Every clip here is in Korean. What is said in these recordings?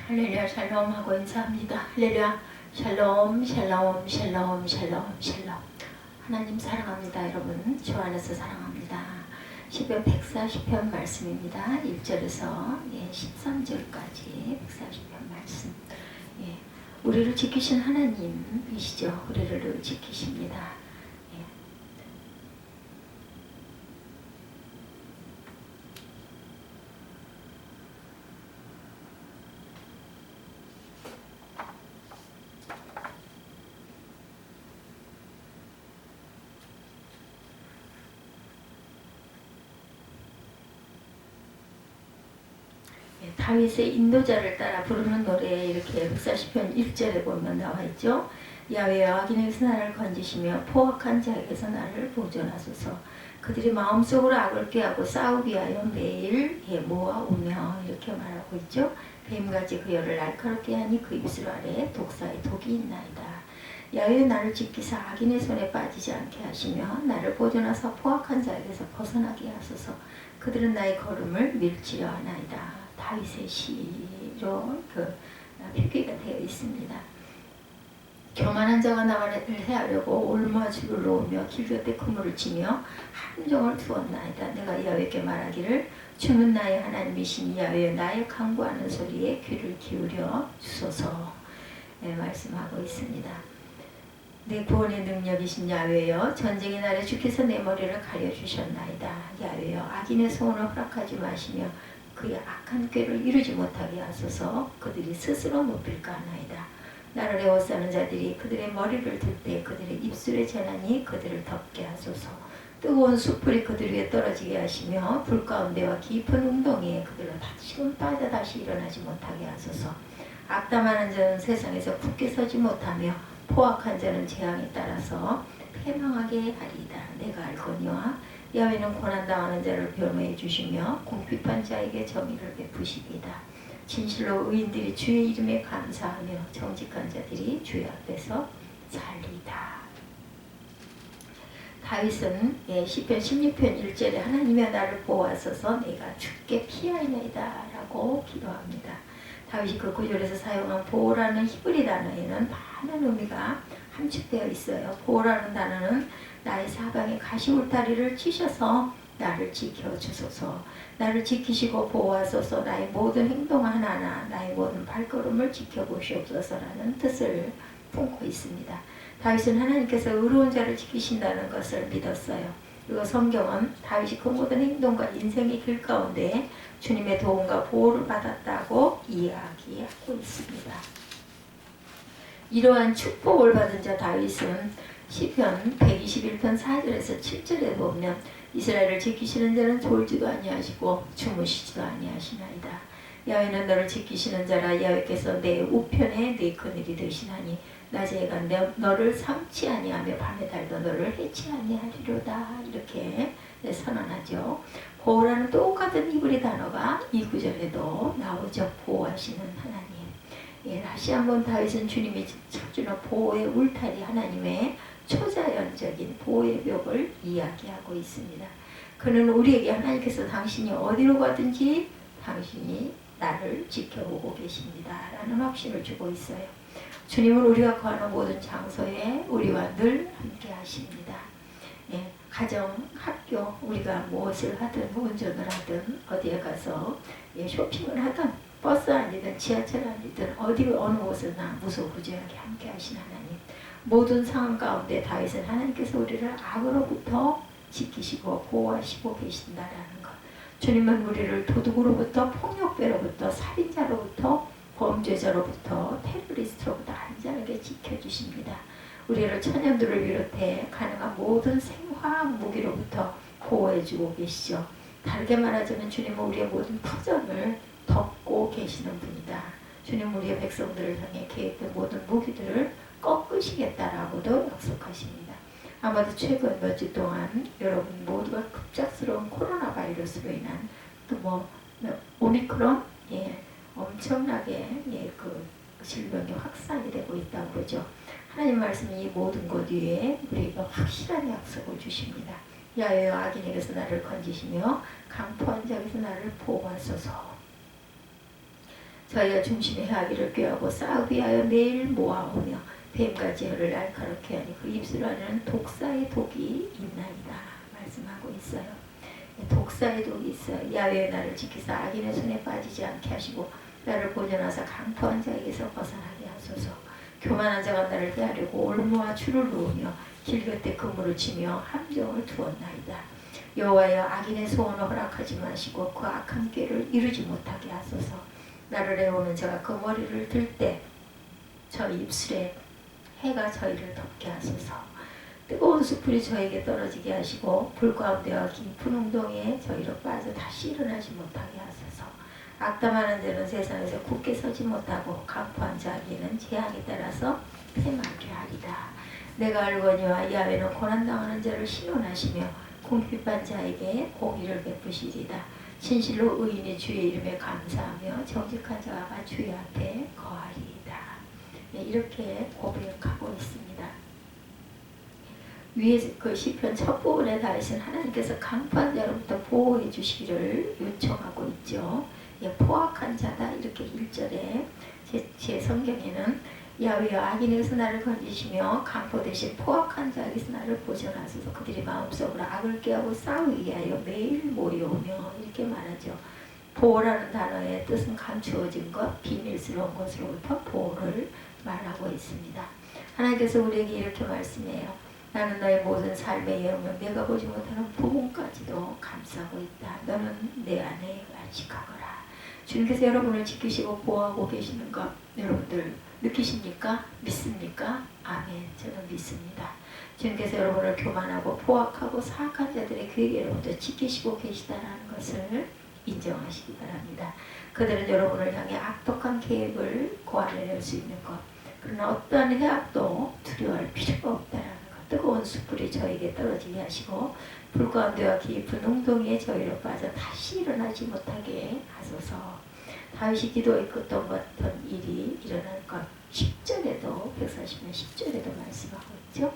할렐루야 샬롬 하고 인사합니다. 할렐루야 샬롬 샬롬 샬롬 샬롬 샬롬. 하나님 사랑합니다. 여러분 주 안에서 사랑합니다. 시편 140편 말씀입니다. 1절에서 13절까지 140편 말씀. 우리를 지키신 하나님이시죠. 우리를 지키십니다. 다윗의 인도자를 따라 부르는 노래에 이렇게 140편 1절에 보면 나와 있죠. 야훼여 악인에게서 나를 건지시며 포악한 자에게서 나를 보존하소서. 그들이 마음속으로 악을 꾀하고 싸우기 위하여 매일 모아오며 이렇게 말하고 있죠. 뱀같이 그 혀를 날카롭게 하니 그 입술 아래에 독사의 독이 있나이다. 야훼여 나를 지키사 악인의 손에 빠지지 않게 하시며 나를 보존하사 포악한 자에게서 벗어나게 하소서. 그들은 나의 걸음을 밀치려 하나이다. 다윗의 시로 표기가 되어 있습니다. 교만한 자가 나를 해하려고 올무하지를 놓으며 길 곁에 그물을 치며 함정을 두었나이다. 내가 야훼께 말하기를 주는 나의 하나님이신 야훼여 나의 간구하는 소리에 귀를 기울여 주소서. 말씀하고 있습니다. 내 구원의 능력이신 야훼여 전쟁의 날에 주께서 내 머리를 가려주셨나이다. 야훼여 악인의 소원을 허락하지 마시며 그의 악한 꾀를 이루지 못하게 하소서. 그들이 스스로 높일까 하나이다. 나를 에워싸는 자들이 그들의 머리를 들 때 그들의 입술의 재난이 그들을 덮게 하소서. 뜨거운 숯불이 그들 위에 떨어지게 하시며 불 가운데와 깊은 운동에 그들로 다시금 빠져 다시 일어나지 못하게 하소서. 악담하는 자는 세상에서 굳게 서지 못하며 포악한 자는 재앙에 따라서 패망하게 하리이다. 내가 알거니와 야훼는 고난당하는 자를 변호해 주시며 궁핍한 자에게 정의를 베푸시리이다. 진실로 의인들이 주의 이름에 감사하며 정직한 자들이 주의 앞에서 살리이다. 다윗은 시편 16편 1절에 하나님이여 나를 보호하소서 내가 죽게 피하리이다 라고 기도합니다. 다윗이 그 구절에서 사용한 보호라는 히브리 단어에는 많은 의미가 함축되어 있어요. 보호라는 단어는 나의 사방에 가시울타리를 치셔서 나를 지켜주소서. 나를 지키시고 보호하소서. 나의 모든 행동 하나하나 나의 모든 발걸음을 지켜보시옵소서라는 뜻을 품고 있습니다. 다윗은 하나님께서 의로운 자를 지키신다는 것을 믿었어요. 그리고 성경은 다윗이 그 모든 행동과 인생의 길 가운데 주님의 도움과 보호를 받았다고 이야기하고 있습니다. 이러한 축복을 받은 자 다윗은 시편 121편 4절에서 7절에 보면 이스라엘을 지키시는 자는 졸지도 아니하시고 주무시지도 아니하시나이다. 야훼는 너를 지키시는 자라. 야훼께서 내 우편에 내 그늘이 되시나니 낮에 간 너를 삼지 아니하며 밤에 달도 너를 해치 아니하리로다. 이렇게 선언하죠. 보호라는 똑같은 히브리 단어가 이 구절에도 나오죠. 보호하시는 하나님. 다시 한번 다윗은 주님이 쳐주는 보호의 울타리, 하나님의 초자연적인 보호의 벽을 이야기하고 있습니다. 그는 우리에게 하나님께서 당신이 어디로 가든지 당신이 나를 지켜보고 계십니다 라는 확신을 주고 있어요. 주님은 우리가 거하는 모든 장소에 우리와 늘 함께 하십니다. 가정, 학교, 우리가 무엇을 하든 운전을 하든 어디에 가서 쇼핑을 하든 버스 아니든 지하철 아니든 어느 곳에나 무소부재하게 함께 하신 하나님. 모든 상황 가운데 다윗은 하나님께서 우리를 악으로부터 지키시고 보호하시고 계신다라는 것. 주님은 우리를 도둑으로부터 폭력배로부터 살인자로부터 범죄자로부터 테러리스트로부터 안전하게 지켜주십니다. 우리를 천연들을 비롯해 가능한 모든 생화학 무기로부터 보호해주고 계시죠. 다르게 말하자면 주님은 우리의 모든 터전을 덮고 계시는 분이다. 주님 우리의 백성들을 향해 계획된 모든 무기들을 꺾으시겠다라고도 약속하십니다. 아마도 최근 몇 주 동안 여러분 모두가 급작스러운 코로나 바이러스로 인한 또 오미크론 엄청나게 그 질병이 확산이 되고 있다고 그러죠. 하나님 말씀이 이 모든 것 위에 우리가 확실한 약속을 주십니다. 야훼여 악인에게서 나를 건지시며 강포한 자에게서 나를 보호하소서. 저희가 중심의 하기를 꾀하고 싸우기 위하여 매일 모아오며 뱀같이 혀를 날카롭게 하니 그 입술 안에는 독사의 독이 있나이다 말씀하고 있어요. 독사의 독이 있어요. 야훼의 나를 지키사 악인의 손에 빠지지 않게 하시고 나를 보존하사 강포한 자에게서 벗어나게 하소서. 교만한 자가 나를 대하려고 올무와 줄을 놓으며 길 곁에 그물을 치며 함정을 두었나이다. 여호와여 악인의 소원을 허락하지 마시고 그 악한 꾀를 이루지 못하게 하소서. 나를 애우는 자가 그 머리를 들 때 저 입술에 해가 저희를 덮게 하소서. 뜨거운 수풀이 저에게 떨어지게 하시고 불 가운데와 깊은 운동에 저희로 빠져 다시 일어나지 못하게 하소서. 악담하는 자는 세상에서 굳게 서지 못하고 강포한 자에게는 재앙에 따라서 패망하게 하리라. 내가 알거니와 야훼는 고난당하는 자를 신원하시며 궁핍한 자에게 공의를 베푸시리다. 진실로 의인이 주의 이름에 감사하며 정직한 자가 주의 앞에 거하리이다. 네, 이렇게 고백하고 있습니다. 위에 그 시편 첫 부분에 다윗은 하나님께서 강포한 자로부터 보호해 주시기를 요청하고 있죠. 예, 포악한 자다 이렇게 1절에 제 성경에는 야훼여 악인에게서 나를 건지시며 강포 대신 포악한 자에게서 나를 보존하소서. 그들이 마음속으로 악을 꾀하고 싸우기 위하여 매일 모여오며 이렇게 말하죠. 보호라는 단어의 뜻은 감추어진 것, 비밀스러운 것으로부터 보호를 말하고 있습니다. 하나님께서 우리에게 이렇게 말씀해요. 나는 너의 모든 삶의 영역 내가 보지 못하는 부분까지도 감싸고 있다. 너는 내 안에 안식하거라. 주님께서 여러분을 지키시고 보호하고 계시는 것 여러분들 느끼십니까? 믿습니까? 아멘. 저는 믿습니다. 주님께서 여러분을 교만하고 포악하고 사악한 자들의 계획으로부터 지키시고 계시다는 것을 인정하시기 바랍니다. 그들은 여러분을 향해 악독한 계획을 고안해낼 수 있는 것, 그러나 어떠한 해악도 두려워할 필요가 없다는 것. 뜨거운 숯불이 저에게 떨어지게 하시고 불 가운데와 깊은 웅덩이에 저희로 빠져 다시 일어나지 못하게 하소서. 다윗이 기도에 끄던 같은 일이 일어날 것 10절에도 140년 10절에도 말씀하고 있죠.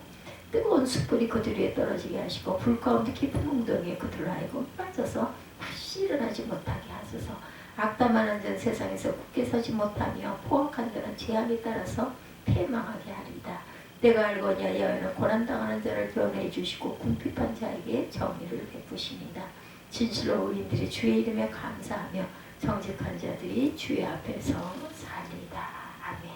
뜨거운 숯불이 그들 위에 떨어지게 하시고 불 가운데 깊은 웅덩이에 그들로 하여금 빠져서 다시 일어나지 못하게 하소서. 악담하는 자는 세상에서 굳게 서지 못하며 포악한 자는 재앙에 따라서 패망하게 하리다. 내가 알거니와 야훼는 고난당하는 자를 변호해 주시고 궁핍한 자에게 정의를 베푸십니다. 진실로 의인들이 주의 이름에 감사하며 정직한 자들이 주의 앞에서 살리다. 아멘.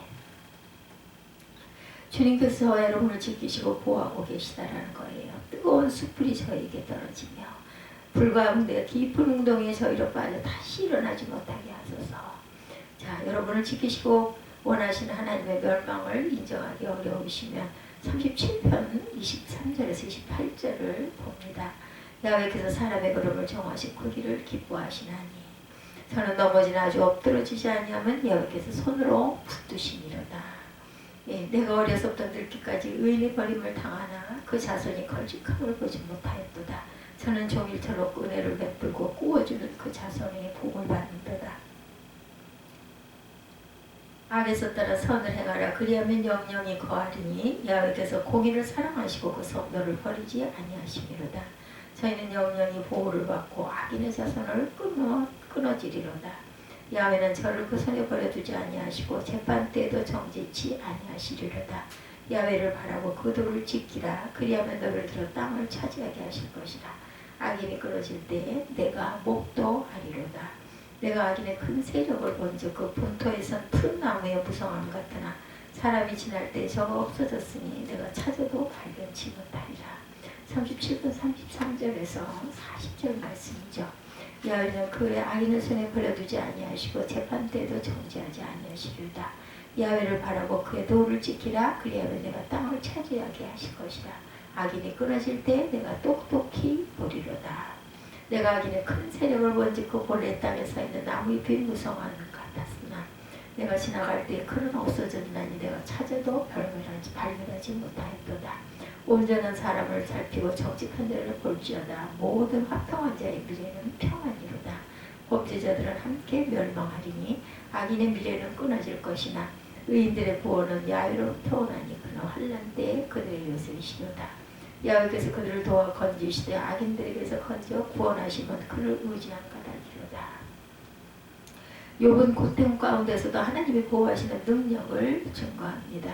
주님께서 여러분을 지키시고 보호하고 계시다라는 거예요. 뜨거운 숯불이 저에게 떨어지며 불 가운데 깊은 웅덩이에 저희로 빠져 다시 일어나지 못하게 하소서. 자, 여러분을 지키시고 원하시는 하나님의 멸망을 인정하기 어려우시면 37편 23절에서 28절을 봅니다. 야훼께서 사람의 걸음을 정하시고 그 길을 기뻐하시나니 저는 넘어지나 아주 엎드러지지 아니하면 야훼께서 손으로 붙드시니로다. 예, 내가 어려서부터 늙기까지 의인의 버림을 당하나 그 자손이 걸직함을 보지 못하였도다. 저는 종일토록 은혜를 베풀고 구워주는 그 자손의 복을 받는도다. 악에서 따라 선을 행하라. 그리하면 영영이 거하리니 야훼께서 공의를 사랑하시고 그 성도를 버리지 아니하시미로다. 저희는 영영이 보호를 받고 악인의 자손을 끊어지리로다. 야훼는 저를 그 손에 버려두지 아니하시고 재판 때에도 정죄치 아니하시리로다. 야훼를 바라고 그 도를 지키라. 그리하면 너를 들어 땅을 차지하게 하실 것이라. 악인이 끊어질 때에 내가 목도하리로다. 내가 악인의 큰 세력을 본즉 그 본토에선 푸른 나무의 무성함 같으나 사람이 지날 때 저가 없어졌으니 내가 찾아도 발견치 못하리라. 37분 33절에서 40절 말씀이죠. 야훼는 그의 악인의 손에 버려두지 아니하시고 재판 때에도 정죄하지 아니하시리로다. 야훼를 바라고 그의 도를 지키라. 그리하면 내가 땅을 차지하게 하실 것이라. 악인이 끊어질 때 내가 똑똑히 보리로다. 내가 악인의 큰 세력을 본즉 그 본래 땅에 서 있는 나무잎이 무성한 같았으나 내가 지나갈 때 그는 없어졌나니 내가 찾아도 발견하지 못하였도다. 온전한 사람을 살피고 정직한 자를 볼지어다. 모든 화평한 자의 미래는 평안이로다. 범죄자들은 함께 멸망하리니 악인의 미래는 끊어질 것이나 의인들의 보호는 야훼로부터 오나니 그는 환난 때에 그들의 요새이시로다. 야훼께서 그들을 도와 건지시되 악인들에게서 건져 구원하시면 그를 의지한 까닭이로다. 욥은 고통 가운데서도 하나님이 보호하시는 능력을 증거합니다.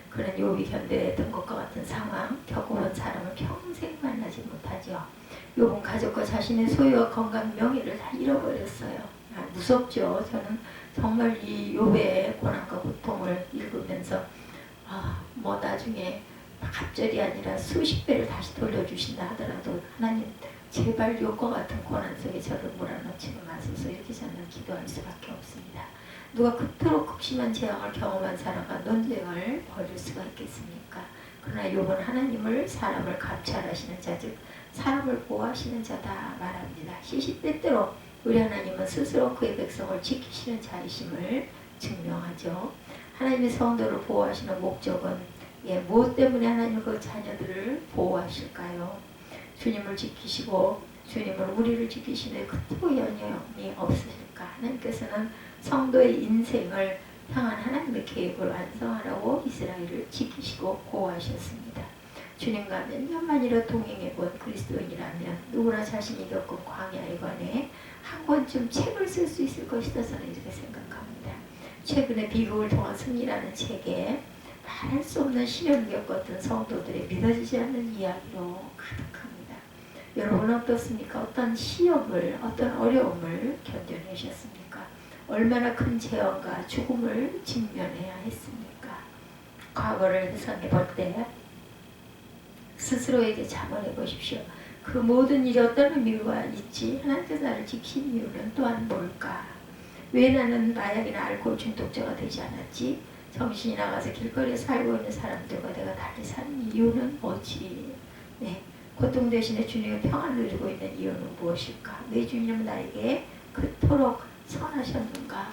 그는 욥이 견뎌냈던 것과 같은 상황, 겪어본 사람을 평생 만나지 못하죠. 욥은 가족과 자신의 소유와 건강, 명예를 다 잃어버렸어요. 무섭죠. 저는 정말 이 욥의 고난과 고통을 읽으면서 뭐 나중에 갑절이 아니라 수십 배를 다시 돌려주신다 하더라도 하나님 제발 욥과 같은 고난 속에 저를 몰아넣지는 마소서, 이렇게 저는 기도할 수밖에 없습니다. 누가 그토록 극심한 재앙을 경험한 사람과 논쟁을 벌일 수가 있겠습니까? 그러나 욥은 하나님을, 사람을 감찰하시는 자, 즉 사람을 보호하시는 자다 말합니다. 시시때때로 우리 하나님은 스스로 그의 백성을 지키시는 자이심을 증명하죠. 하나님의 성도를 보호하시는 목적은 무엇 때문에 하나님 그 자녀들을 보호하실까요? 주님을 지키시고 주님은 우리를 지키시는데 그토록 연연이 없으실까? 하나님께서는 성도의 인생을 향한 하나님의 계획을 완성하라고 이스라엘을 지키시고 보호하셨습니다. 주님과 몇 년만이라 동행해본 그리스도인이라면 누구나 자신이 겪은 광야에 관해 한 권쯤 책을 쓸 수 있을 것이다, 저는 이렇게 생각합니다. 최근에 비극을 통한 승리라는 책에 말할 수 없는 시련을 겪었던 성도들의 믿어지지 않는 이야기로 가득합니다. 여러분 어떻습니까? 어떤 시험을, 어떤 어려움을 견뎌내셨습니까? 얼마나 큰 재앙과 죽음을 직면해야 했습니까? 과거를 회상해 볼 때 스스로에게 자문해 보십시오. 그 모든 일이 어떤 의미가 있지? 하나님께서 나를 지킨 이유는 또한 뭘까? 왜 나는 마약이나 알코올 중독자가 되지 않았지? 정신이 나가서 길거리에 살고 있는 사람들과 내가 달리 사는 이유는 뭐지? 고통 대신에 주님의 평안을 누리고 있는 이유는 무엇일까? 왜 주님은 나에게 그토록 선하셨는가?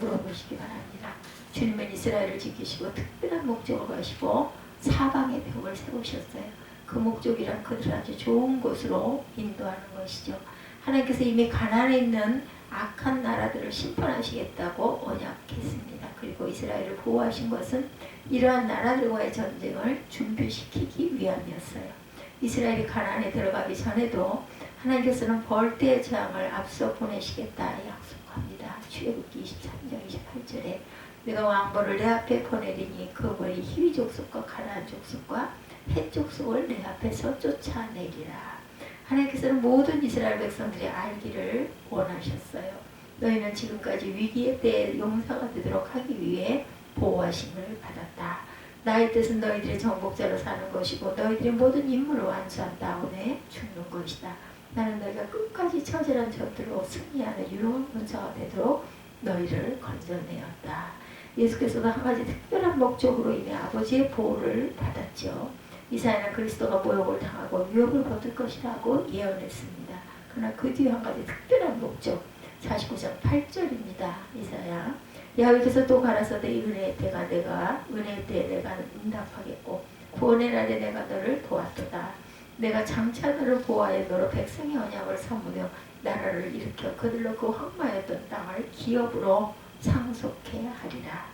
물어보시기 바랍니다. 주님은 이스라엘을 지키시고 특별한 목적을 가시고 사방에 벽을 세우셨어요. 그 목적이란 그들을 아주 좋은 곳으로 인도하는 것이죠. 하나님께서 이미 가나안에 있는 악한 나라들을 심판하시겠다고 언약했습니다. 그리고 이스라엘을 보호하신 것은 이러한 나라들과의 전쟁을 준비시키기 위함이었어요. 이스라엘이 가나안에 들어가기 전에도 하나님께서는 벌떼의 재앙을 앞서 보내시겠다 약속합니다. 출애굽기 23장 28절에 내가 왕벌을 내 앞에 보내리니 그 벌이 히위 족속과 가나안 족속과 헷 족속을 내 앞에서 쫓아내리라. 하나님께서는 모든 이스라엘 백성들이 알기를 원하셨어요. 너희는 지금까지 위기의 때에 용사가 되도록 하기 위해 보호하심을 받았다. 나의 뜻은 너희들의 정복자로 사는 것이고 너희들의 모든 임무를 완수한 다음에 죽는 것이다. 나는 너희가 끝까지 처절한 전투로 승리하는 유능한 군사가 되도록 너희를 건져내었다. 예수께서도 한 가지 특별한 목적으로 이미 아버지의 보호를 받았죠. 이사야는 그리스도가 모욕을 당하고 위협을 받을 것이라고 예언했습니다. 그러나 그 뒤에 한 가지 특별한 목적, 49장 8절입니다. 이사야 야훼께서 또 가라사대 은혜의 때가 은혜의 때에 내가 응답하겠고 구원의 날에 내가 너를 도왔도다. 내가 장차 너를 보호하여 너로 백성의 언약을 삼으며 나라를 일으켜 그들로 그 황마였던 땅을 기업으로 상속해 하리라.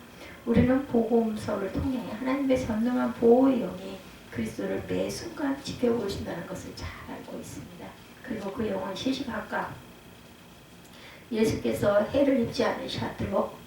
우리는 복음서를 통해 하나님의 전능한 보호의 영이 그리스도를 매 순간 지켜보신다는 것을 잘 알고 있습니다. 그리고 그 영은 시시각각 예수께서 해를 입지 않으셨도록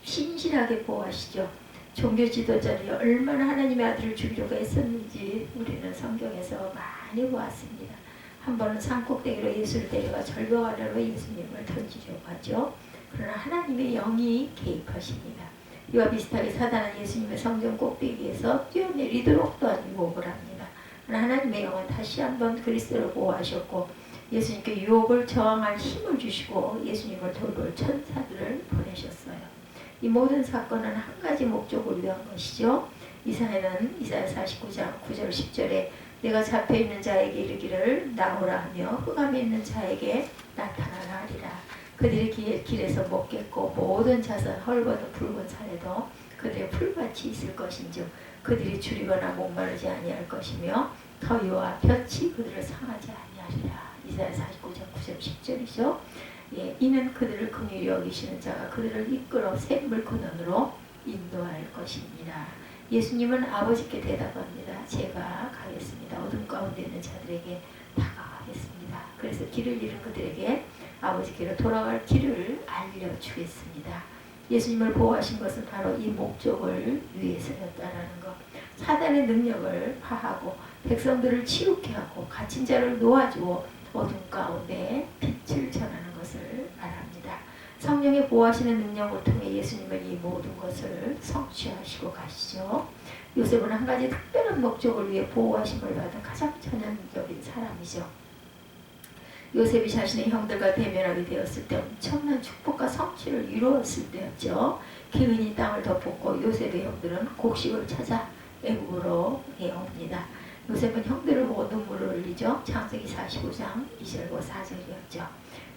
신실하게 보호하시죠. 종교 지도자들이 얼마나 하나님의 아들을 죽이려고 했었는지 우리는 성경에서 많이 보았습니다. 한 번은 산꼭대기로 예수를 데려가 절벽아래로 예수님을 던지려고 하죠. 그러나 하나님의 영이 개입하십니다. 이와 비슷하게 사단은 예수님의 성전 꼭대기에서 뛰어내리도록 또한 유혹을 합니다. 그러나 하나님의 영은 다시 한번 그리스도를 보호하셨고 예수님께 유혹을 저항할 힘을 주시고 예수님을 돌볼 천사들을 보내셨어요. 이 모든 사건은 한 가지 목적을 위한 것이죠. 이사야는 이사야 49장 9절 10절에 내가 잡혀있는 자에게 이르기를 나오라 하며 흑암에 있는 자에게 나타나라 하리라. 그들의 길에서 먹겠고 모든 자선 헐거든 붉은 산에도 그들의 풀밭이 있을 것인즉 그들이 줄이거나 목마르지 아니할 것이며 더위와 볕이 그들을 상하지 아니하리라. 이사야 49장 9절 10절이죠. 이는 그들을 긍휼히 여기시는 자가 그들을 이끌어 샘물 근원으로 인도할 것입니다. 예수님은 아버지께 대답합니다. 제가 가겠습니다. 어둠 가운데 있는 자들에게 다가가겠습니다. 그래서 길을 잃은 그들에게 아버지께로 돌아갈 길을 알려주겠습니다. 예수님을 보호하신 것은 바로 이 목적을 위해서였다라는 것. 사단의 능력을 파하고 백성들을 치우게 하고 갇힌 자를 놓아주고 어둠 가운데 빛을 전하는 것을 말합니다. 성령의 보호하시는 능력을 통해 예수님은 이 모든 것을 성취하시고 가시죠. 요셉은 한 가지 특별한 목적을 위해 보호하심을 받은 가장 전형적인 사람이죠. 요셉이 자신의 형들과 대면하게 되었을 때 엄청난 축복과 성취를 이루었을 때였죠. 기근이 땅을 덮었고 요셉의 형들은 곡식을 찾아 애굽으로 옵니다. 요셉은 형들을 보고 눈물을 흘리죠. 창세기 45장 2절과 4절이었죠.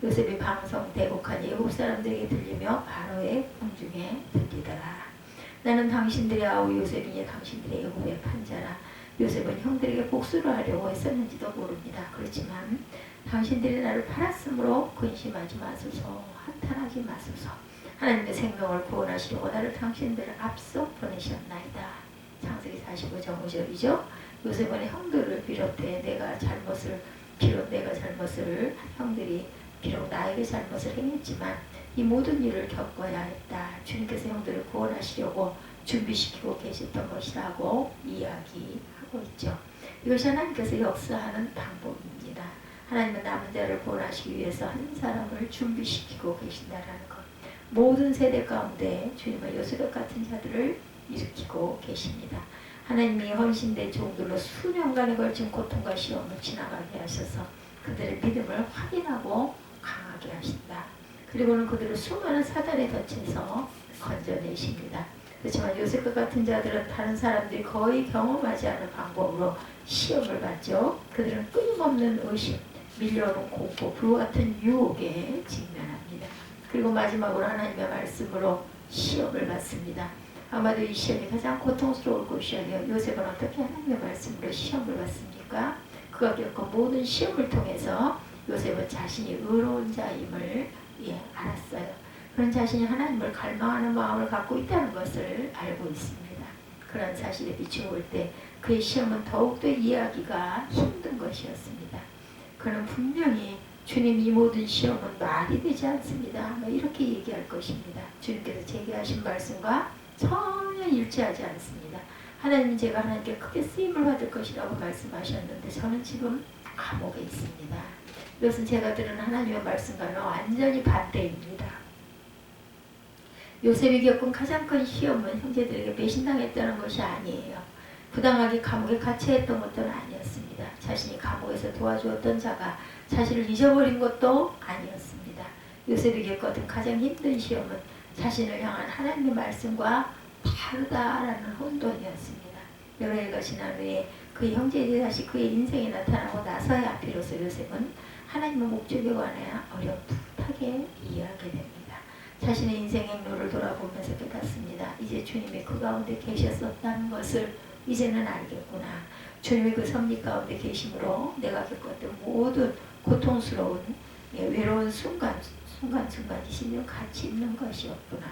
요셉이 방성 대곡한 애굽 사람들에게 들리며 바로의 궁중에 들리더라. 나는 당신들의 아우 요셉이니 당신들의 애굽의 판자라. 요셉은 형들에게 복수를 하려고 했었는지도 모릅니다. 그렇지만 당신들이 나를 팔았으므로 근심하지 마소서, 한탄하지 마소서. 하나님의 생명을 구원하시려고 나를 당신들 앞서 보내셨나이다. 창세기 45장 5절이죠. 요셉은 형들을 비롯해 형들이 비록 나에게 잘못을 행했지만 이 모든 일을 겪어야 했다. 주님께서 형들을 구원하시려고 준비시키고 계셨던 것이라고 이야기하고 있죠. 이것이 하나님께서 역사하는 방법입니다. 하나님은 남은 자를 구원하시기 위해서 한 사람을 준비시키고 계신다라는 것. 모든 세대 가운데 주님은 요셉 같은 자들을 일으키고 계십니다. 하나님이 헌신된 종들로 수년간에 걸친 고통과 시험을 지나가게 하셔서 그들의 믿음을 확인하고 강하게 하신다. 그리고는 그들을 수많은 사단의 덫에서 건져내십니다. 그렇지만 요셉 같은 자들은 다른 사람들이 거의 경험하지 않은 방법으로 시험을 받죠. 그들은 끊임없는 의심, 밀려오는 공포, 불같은 유혹에 직면합니다. 그리고 마지막으로 하나님의 말씀으로 시험을 받습니다. 아마도 이 시험이 가장 고통스러울 것이 아니에요. 요셉은 어떻게 하나님의 말씀으로 시험을 받습니까? 그가 겪은 모든 시험을 통해서 요셉은 자신이 의로운 자임을 알았어요. 그런 자신이 하나님을 갈망하는 마음을 갖고 있다는 것을 알고 있습니다. 그런 사실에 비추어 때 그의 시험은 더욱더 이해하기가 힘든 것이었습니다. 그는 분명히 주님 이 모든 시험은 말이 되지 않습니다. 이렇게 얘기할 것입니다. 주님께서 제기하신 말씀과 전혀 일치하지 않습니다. 하나님은 제가 하나님께 크게 쓰임을 받을 것이라고 말씀하셨는데 저는 지금 감옥에 있습니다. 이것은 제가 들은 하나님의 말씀과는 완전히 반대입니다. 요셉이 겪은 가장 큰 시험은 형제들에게 배신당했다는 것이 아니에요. 부당하게 감옥에 갇혀있던 것도 아니었습니다. 자신이 감옥에서 도와주었던 자가 자신을 잊어버린 것도 아니었습니다. 요셉이 겪었던 가장 힘든 시험은 자신을 향한 하나님의 말씀과 다르다라는 혼돈이었습니다. 여러 해가 지난 후에 그의 형제들이 다시 그의 인생에 나타나고 나서야 비로소 요셉은 하나님의 목적에 관해 어렴풋하게 이해하게 됩니다. 자신의 인생 행로를 돌아보면서 깨닫습니다. 이제 주님이 그 가운데 계셨었다는 것을 이제는 알겠구나. 주님이 그 섭리 가운데 계심으로 내가 겪었던 모든 고통스러운 외로운 순간순간이 심령 가치 있는 것이었구나.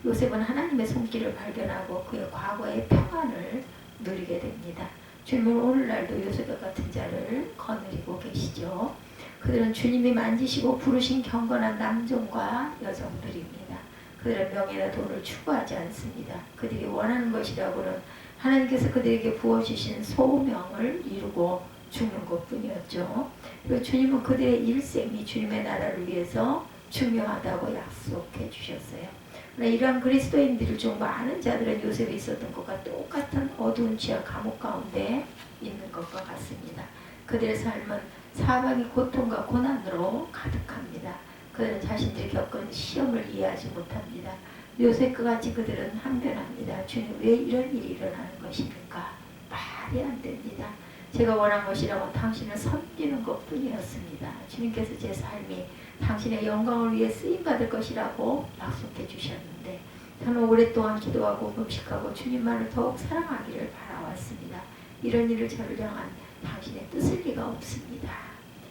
요셉은 하나님의 손길을 발견하고 그의 과거의 평안을 누리게 됩니다. 주님은 오늘날도 요셉 같은 자를 거느리고 계시죠. 그들은 주님이 만지시고 부르신 경건한 남종과 여성들입니다. 그들은 명예나 돈을 추구하지 않습니다. 그들이 원하는 것이라고는 하나님께서 그들에게 부어주신 소명을 이루고 죽는 것뿐이었죠. 그리고 주님은 그들의 일생이 주님의 나라를 위해서 중요하다고 약속해 주셨어요. 그러나 이러한 그리스도인들 중 많은 자들은 요셉이 있었던 것과 똑같은 어두운 지하 감옥 가운데 있는 것과 같습니다. 그들의 삶은 사방이 고통과 고난으로 가득합니다. 그들은 자신들이 겪은 시험을 이해하지 못합니다. 요셉과 같이 그들은 항변합니다. 주님 왜 이런 일이 일어나는 것입니까? 말이 안 됩니다. 제가 원한 것이라고 당신을 섬기는 것뿐이었습니다. 주님께서 제 삶이 당신의 영광을 위해 쓰임받을 것이라고 약속해 주셨는데 저는 오랫동안 기도하고 금식하고 주님만을 더욱 사랑하기를 바라왔습니다. 이런 일을 저를 향한 당신의 뜻일 리가 없습니다.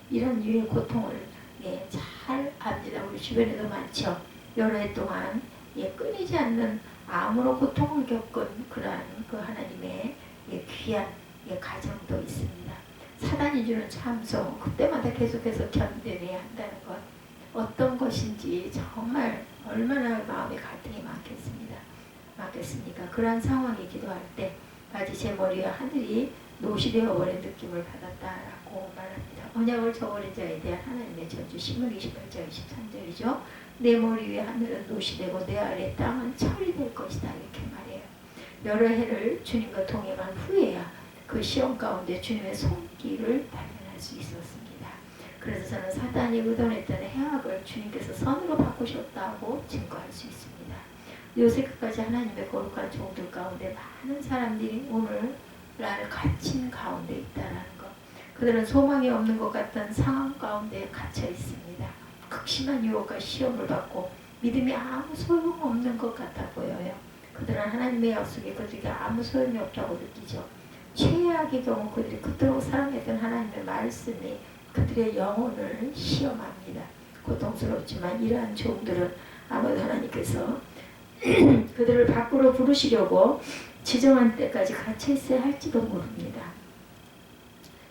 이런 유의 고통을 잘 압니다. 우리 주변에도 많죠. 여러 해 동안 끊이지 않는 암으로 고통을 겪은 그러한 그 하나님의 귀한 가정도 있습니다. 사단이 주는 참소 그때마다 계속해서 견뎌내야 한다는 것. 어떤 것인지 정말 얼마나 마음의 갈등이 많겠습니까? 그러한 상황에 기도할 때 마치 제 머리에 하늘이 노시되어 버린 느낌을 받았다라고 말합니다. 언약을 저버린 자에 대한 하나님의 저주 신문 28장 23절이죠. 내 머리 위에 하늘은 노시되고 내 아래 땅은 철이 될 것이다 이렇게 말해요. 여러 해를 주님과 동행한 후에야 그 시험 가운데 주님의 손길을 발견할 수 있었습니다. 그래서 저는 사단이 의도했던 해악을 주님께서 선으로 바꾸셨다고 증거할 수 있습니다. 요새까지 하나님의 거룩한 종들 가운데 많은 사람들이 오늘날 갇힌 가운데 있다라는 것. 그들은 소망이 없는 것 같은 상황 가운데 갇혀 있습니다. 극심한 유혹과 시험을 받고 믿음이 아무 소용없는 것 같아 보여요. 그들은 하나님의 약속에 그들에게 아무 소용이 없다고 느끼죠. 최악의 경우 그들이 그토록 사랑했던 하나님의 말씀이 그들의 영혼을 시험합니다. 고통스럽지만 이러한 종들은 아마도 하나님께서 그들을 밖으로 부르시려고 지정한 때까지 갇혀 있어야 할지도 모릅니다.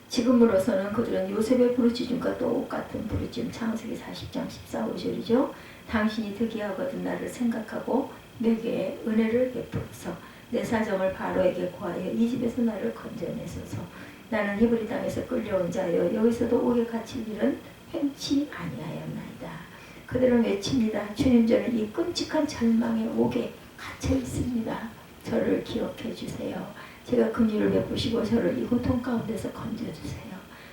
지금으로서는 그들은 요셉의 부르짖음과 똑같은 부르짖음 창세기 40장 14, 5절이죠. 당신이 득이하거든 나를 생각하고 내게 은혜를 베풀어서 내 사정을 바로에게 고하여 이 집에서 나를 건져내소서. 나는 히브리 땅에서 끌려온 자여 여기서도 옥에 갇힐 일은 횡치 아니하였나이다. 그들은 외칩니다. 주님 저는 이 끔찍한 절망의 옥에 갇혀 있습니다. 저를 기억해 주세요. 제가 긍휼을 베푸시고 저를 이 고통 가운데서 건져주세요.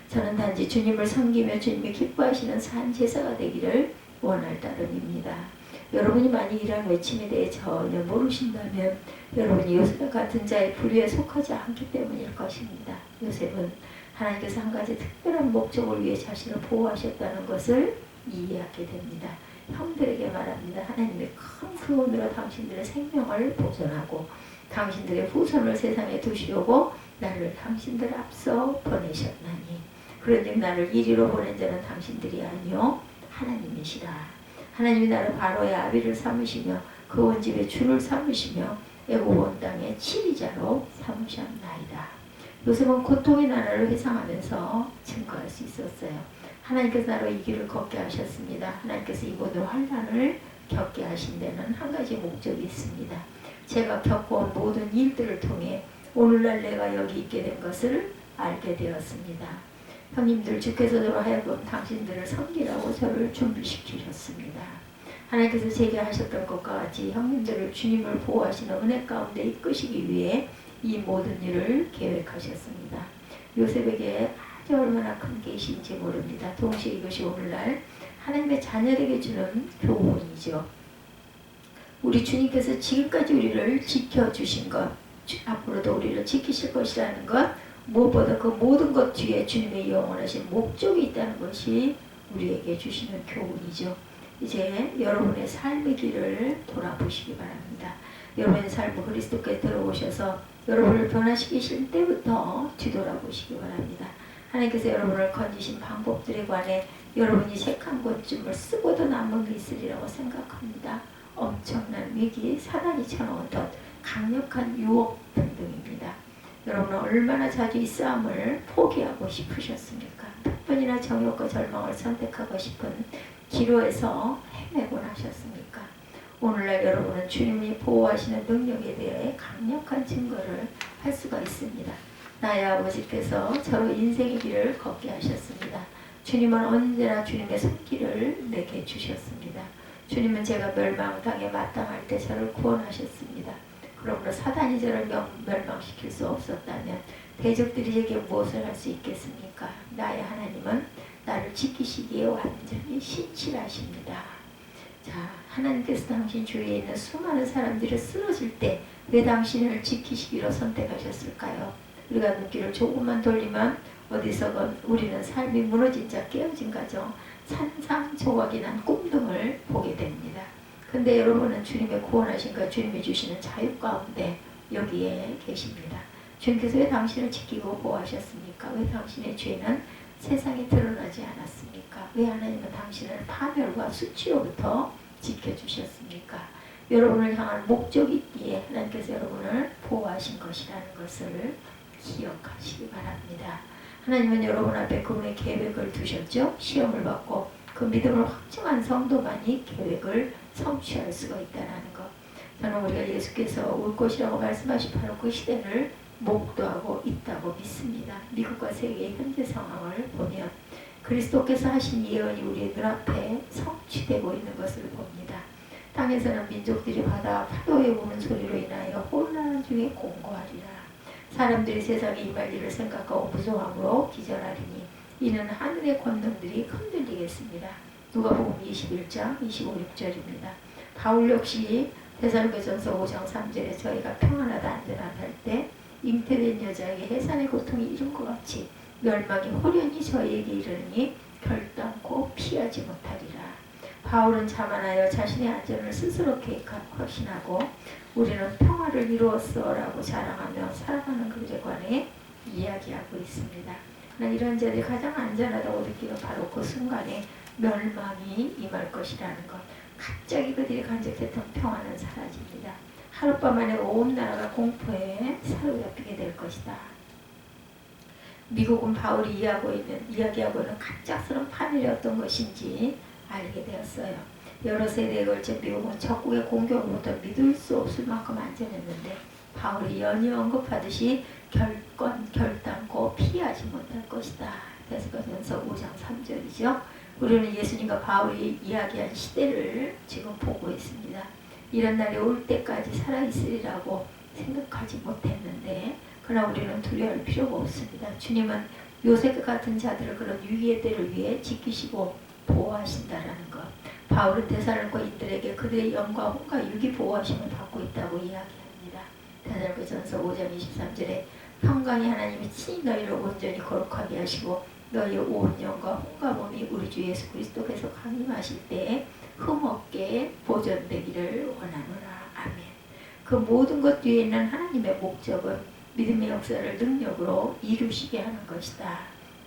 저는 단지 주님을 섬기며 주님이 기뻐하시는 산 제사가 되기를 원할 따름입니다. 여러분이 만약 이러한 외침에 대해 전혀 모르신다면 여러분이 요셉 같은 자의 부류에 속하지 않기 때문일 것입니다. 요셉은 하나님께서 한 가지 특별한 목적을 위해 자신을 보호하셨다는 것을 이해하게 됩니다. 형들에게 말합니다. 하나님의 큰 구원으로 당신들의 생명을 보존하고 당신들의 후손을 세상에 두시려고 나를 당신들 앞서 보내셨나니 그런즉 나를 이리로 보낸 자는 당신들이 아니요 하나님이시라. 하나님이 나를 바로의 아비를 삼으시며 그 온 집의 주를 삼으시며 애굽 온 땅의 치리자로 삼으셨나이다. 요셉은 고통의 나라를 회상하면서 증거할 수 있었어요. 하나님께서 나로 이 길을 걷게 하셨습니다. 하나님께서 이 모든 환난을 겪게 하신 데는 한 가지 목적이 있습니다. 제가 겪어온 모든 일들을 통해 오늘날 내가 여기 있게 된 것을 알게 되었습니다. 형님들 주께서 저로 하여금 당신들을 섬기라고 저를 준비시키셨습니다. 하나님께서 제게 하셨던 것과 같이 형님들을 주님을 보호하시는 은혜 가운데 이끄시기 위해 이 모든 일을 계획하셨습니다. 요셉에게 아주 얼마나 큰 계시인지 모릅니다. 동시에 이것이 오늘날 하나님의 자녀에게 주는 교훈이죠. 우리 주님께서 지금까지 우리를 지켜주신 것, 앞으로도 우리를 지키실 것이라는 것, 무엇보다 그 모든 것 뒤에 주님의 영원하신 목적이 있다는 것이 우리에게 주시는 교훈이죠. 이제 여러분의 삶의 길을 돌아보시기 바랍니다. 여러분의 삶을 그리스도께 들어오셔서 여러분을 변화시키실 때부터 뒤돌아보시기 바랍니다. 하나님께서 여러분을 건지신 방법들에 관해 여러분이 색한 것쯤을 쓰고도 남은 게 있으리라고 생각합니다. 엄청난 위기, 사단이 쳐넣었던 강력한 유혹 등등입니다. 여러분은 얼마나 자주 이 싸움을 포기하고 싶으셨습니까? 몇 번이나 정욕과 절망을 선택하고 싶은 기로에서 헤매곤 하셨습니까? 오늘날 여러분은 주님이 보호하시는 능력에 대해 강력한 증거를 할 수가 있습니다. 나의 아버지께서 저로 인생의 길을 걷게 하셨습니다. 주님은 언제나 주님의 손길을 내게 주셨습니다. 주님은 제가 멸망당에 마땅할 때 저를 구원하셨습니다. 그러므로 사단이 저를 멸망시킬 수 없었다면 대적들이 제게 무엇을 할 수 있겠습니까? 나의 하나님은 나를 지키시기에 완전히 신실하십니다. 자, 하나님께서 당신 주위에 있는 수많은 사람들이 쓰러질 때 왜 당신을 지키시기로 선택하셨을까요? 우리가 눈길을 조금만 돌리면 어디서건 우리는 삶이 무너진 자 깨어진 가정, 산상조각이 난 꿈 등을 보게 됩니다. 근데 여러분은 주님의 구원하신과 주님이 주시는 자유 가운데 여기에 계십니다. 주님께서 왜 당신을 지키고 보호하셨습니까? 왜 당신의 죄는 세상에 드러나지 않았습니까? 왜 하나님은 당신을 파멸과 수치로부터 지켜주셨습니까? 여러분을 향한 목적이 있기에 하나님께서 여러분을 보호하신 것이라는 것을 기억하시기 바랍니다. 하나님은 여러분 앞에 그분의 계획을 두셨죠. 시험을 받고 그 믿음을 확증한 성도만이 계획을 성취할 수가 있다는 것. 저는 우리가 예수께서 올 것이라고 말씀하신 바로 그 시대를 목도하고 있다고 믿습니다. 미국과 세계의 현재 상황을 보면 그리스도께서 하신 예언이 우리의 눈앞에 성취되고 있는 것을 봅니다. 땅에서는 민족들이 바다와 파도에 우는 소리로 인하여 혼란 중에 공고하리라. 사람들이 세상에 임할 일을 생각하고 무서워함으로 기절하리니 이는 하늘의 권능들이 흔들리겠습니다. 누가복음 21장 25, 6절입니다. 바울 역시 데살로니가전서 5장 3절에 저희가 평안하다 안전하다 할 때 잉태된 여자에게 해산의 고통이 이룬 것 같이 멸망이 호련히 저희에게 이르니 결단코 피하지 못하리라. 바울은 자만하여 자신의 안전을 스스로 계획하고 확신하고 우리는 평화를 이루었어 라고 자랑하며 살아가는 그들에 관해 이야기하고 있습니다. 이런 자들이 가장 안전하다고 느끼는 바로 그 순간에 멸망이 임할 것이라는 것. 갑자기 그들이 간직했던 평화는 사라집니다. 하룻밤 만에 온 나라가 공포에 사로잡히게 될 것이다. 미국은 바울이 이야기하고 있는 갑작스러운 파멸이 어떤 것인지 알게 되었어요. 여러 세대에 걸쳐 미국은 적국의 공격으로부터 믿을 수 없을 만큼 안전했는데 바울이 연이 언급하듯이 결단코 피하지 못할 것이다. 데살로니가전서 5장 3절이죠. 우리는 예수님과 바울이 이야기한 시대를 지금 보고 있습니다. 이런 날이 올 때까지 살아있으리라고 생각하지 못했는데 그러나 우리는 두려워할 필요가 없습니다. 주님은 요셉 같은 자들을 그런 위기의 때를 위해 지키시고 보호하신다라는 것. 바울은 데살로니가인들에게 그들의 영과 혼과 육이 보호하심을 받고 있다고 이야기합니다. 데살로니가전서 5장 23절에 평강의 하나님이 친히 너희를 온전히 거룩하게 하시고 너희의 온 영과 혼과 몸이 우리 주 예수 그리스도께서 강림하실 때에 흠없게 보존되기를 원하노라. 아멘. 그 모든 것 뒤에 있는 하나님의 목적은 믿음의 역사를 능력으로 이루시게 하는 것이다.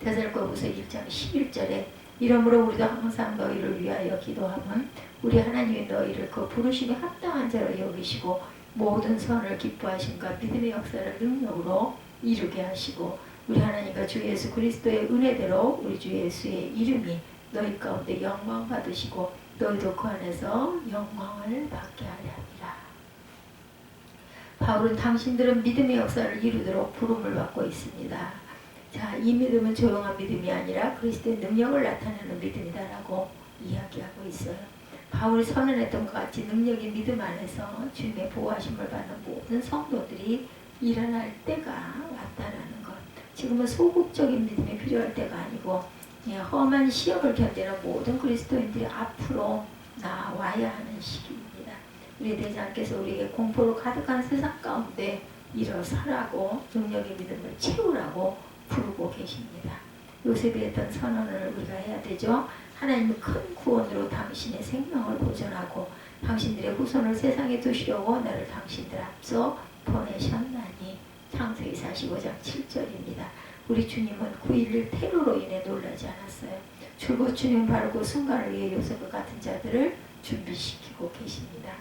데살로니가후서 1장 11절에 이러므로 우리도 항상 너희를 위하여 기도하면 우리 하나님이 너희를 그 부르심에 합당한 자로 여기시고 모든 선을 기뻐하심과 믿음의 역사를 능력으로 이루게 하시고 우리 하나님과 주 예수 그리스도의 은혜대로 우리 주 예수의 이름이 너희 가운데 영광 받으시고 너희도 그 안에서 영광을 받게 하려 합니다. 바울은 당신들은 믿음의 역사를 이루도록 부름을 받고 있습니다. 자, 이 믿음은 조용한 믿음이 아니라 그리스도의 능력을 나타내는 믿음이다라고 이야기하고 있어요. 바울이 선언했던 것 같이 능력의 믿음 안에서 주님의 보호하심을 받는 모든 성도들이 일어날 때가 왔다라는 것. 지금은 소극적인 믿음이 필요할 때가 아니고 험한 시험을 견디는 모든 그리스도인들이 앞으로 나와야 하는 시기입니다. 우리 대장께서 우리에게 공포로 가득한 세상 가운데 일어서라고 능력의 믿음을 채우라고 부르고 계십니다. 요셉이 했던 선언을 우리가 해야 되죠. 하나님은 큰 구원으로 당신의 생명을 보존하고 당신들의 후손을 세상에 두시려고 나를 당신들 앞서 보내셨나니. 창세기 45장 7절입니다. 우리 주님은 9.11 테러로 인해 놀라지 않았어요. 줄곧 주님은 바로 그 순간을 위해 요셉과 같은 자들을 준비시키고 계십니다.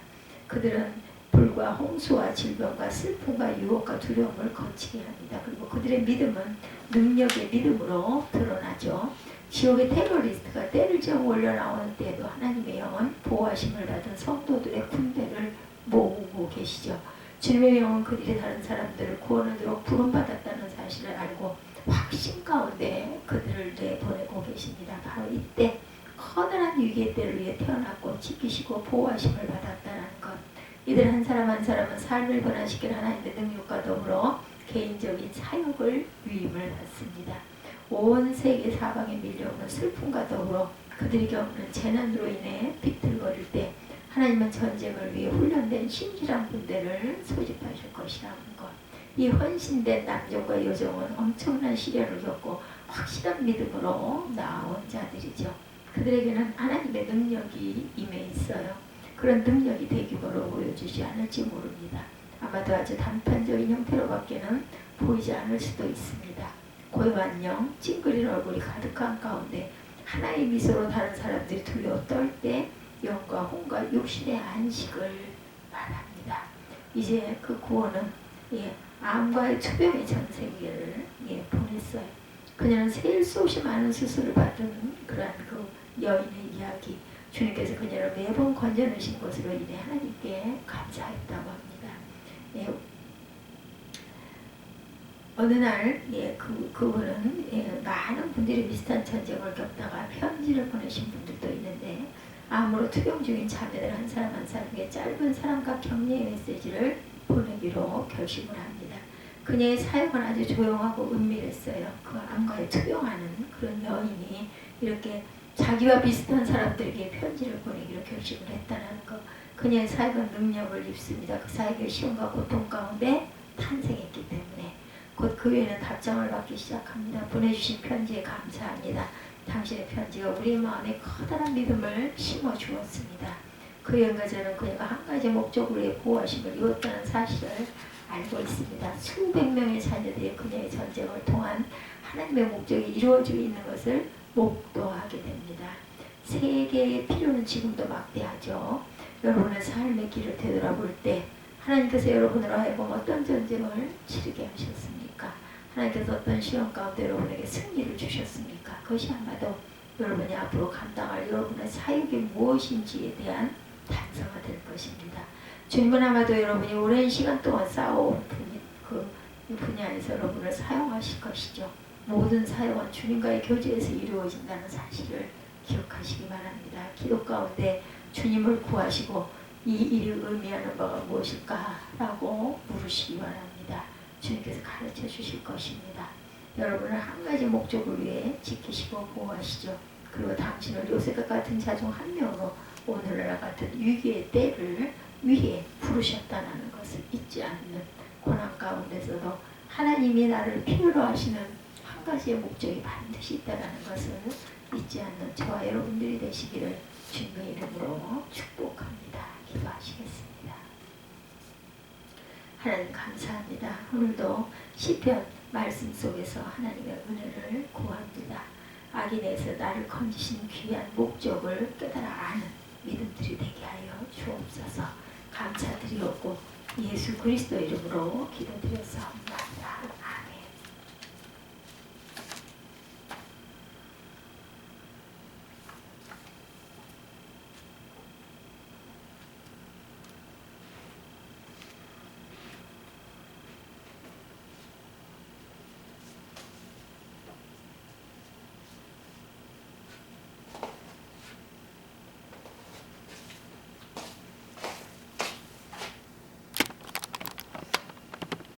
그들은 불과 홍수와 질병과 슬픔과 유혹과 두려움을 거치게 합니다. 그리고 그들의 믿음은 능력의 믿음으로 드러나죠. 지옥의 테러리스트가 때를 지어 몰려 나오는 때에도 하나님의 영은 보호하심을 받은 성도들의 군대를 모으고 계시죠. 주님의 영은 그들이 다른 사람들을 구원하도록 부름받았다는 사실을 알고 확신 가운데 그들을 내보내고 계십니다. 바로 이때 커다란 위기의 때를 위해 태어났고 지키시고 보호하심을 받았다는 것. 이들 한 사람 한 사람은 삶을 변화시킬 하나님의 능력과 더불어 개인적인 사역을 위임을 받습니다. 온 세계 사방에 밀려오는 슬픔과 더불어 그들이 겪는 재난으로 인해 비틀거릴 때 하나님은 전쟁을 위해 훈련된 신실한 군대를 소집하실 것이라는 것. 이 헌신된 남종과 여종은 엄청난 시련을 겪고 확실한 믿음으로 나온 자들이죠. 그들에게는 하나님의 능력이 임해 있어요. 그런 능력이 대규모로 보여주지 않을지 모릅니다. 아마도 아주 단편적인 형태로밖에는 보이지 않을 수도 있습니다. 고요한 영, 찡그린 얼굴이 가득한 가운데 하나의 미소로 다른 사람들이 두려워 떨 때 영과 혼과 육신의 안식을 말합니다. 이제 그 구원은 암과의 투병의 전 세계를 보냈어요. 그녀는 셀 수 없이 많은 수술을 받은 그러한 그 여인의 이야기, 주님께서 그녀를 매번 건져내신 것으로 인해 하나님께 감사했다고 합니다. 예, 어느 날 그분은 많은 분들이 비슷한 전쟁을 겪다가 편지를 보내신 분들도 있는데 암으로 투병 중인 자매들 한 사람 한 사람에게 짧은 사랑과 격려의 메시지를 보내기로 결심을 합니다. 그녀의 사역은 아주 조용하고 은밀했어요. 그 암과에 투병하는 그런 여인이 이렇게 자기와 비슷한 사람들에게 편지를 보내기로 결심을 했다는 것. 그녀의 사역은 능력을 입습니다. 그 사역의 시험과 고통 가운데 탄생했기 때문에 곧 그 외에는 답장을 받기 시작합니다. 보내주신 편지에 감사합니다. 당신의 편지가 우리의 마음에 커다란 믿음을 심어주었습니다. 그 연가자는 그녀가 한 가지 목적으로 의 보호하심을 이뤘다는 사실을 알고 있습니다. 수백 명의 자녀들이 그녀의 전쟁을 통한 하나님의 목적이 이루어지고 있는 것을 목도하게 됩니다. 세계의 필요는 지금도 막대하죠. 여러분의 삶의 길을 되돌아볼 때 하나님께서 여러분으로 하여금 어떤 전쟁을 치르게 하셨습니까? 하나님께서 어떤 시험 가운데 여러분에게 승리를 주셨습니까? 그것이 아마도 여러분이 앞으로 감당할 여러분의 사역이 무엇인지에 대한 단서가 될 것입니다. 주님은 아마도 여러분이 오랜 시간 동안 쌓아온 그 분야에서 여러분을 사용하실 것이죠. 모든 사역은 주님과의 교제에서 이루어진다는 사실을 기억하시기 바랍니다. 기도 가운데 주님을 구하시고 이 일이 의미하는 바가 무엇일까라고 물으시기 바랍니다. 주님께서 가르쳐 주실 것입니다. 여러분을 한 가지 목적을 위해 지키시고 보호하시죠. 그리고 당신을 요셉과 같은 자 중 한 명으로 오늘날 같은 위기의 때를 위해 부르셨다는 것을 잊지 않는 고난 가운데서도 하나님이 나를 필요로 하시는 한 가지의 목적이 반드시 있다는 것을 잊지 않는 저와 여러분들이 되시기를 주님의 이름으로 축복합니다. 기도하시겠습니다. 하나님 감사합니다. 오늘도 시편 말씀 속에서 하나님의 은혜를 구합니다. 악인에서 나를 건지신 귀한 목적을 깨달아 아는 믿음들이 되게 하여 주옵소서. 감사드리옵고 예수 그리스도 이름으로 기도드렸사옵나다.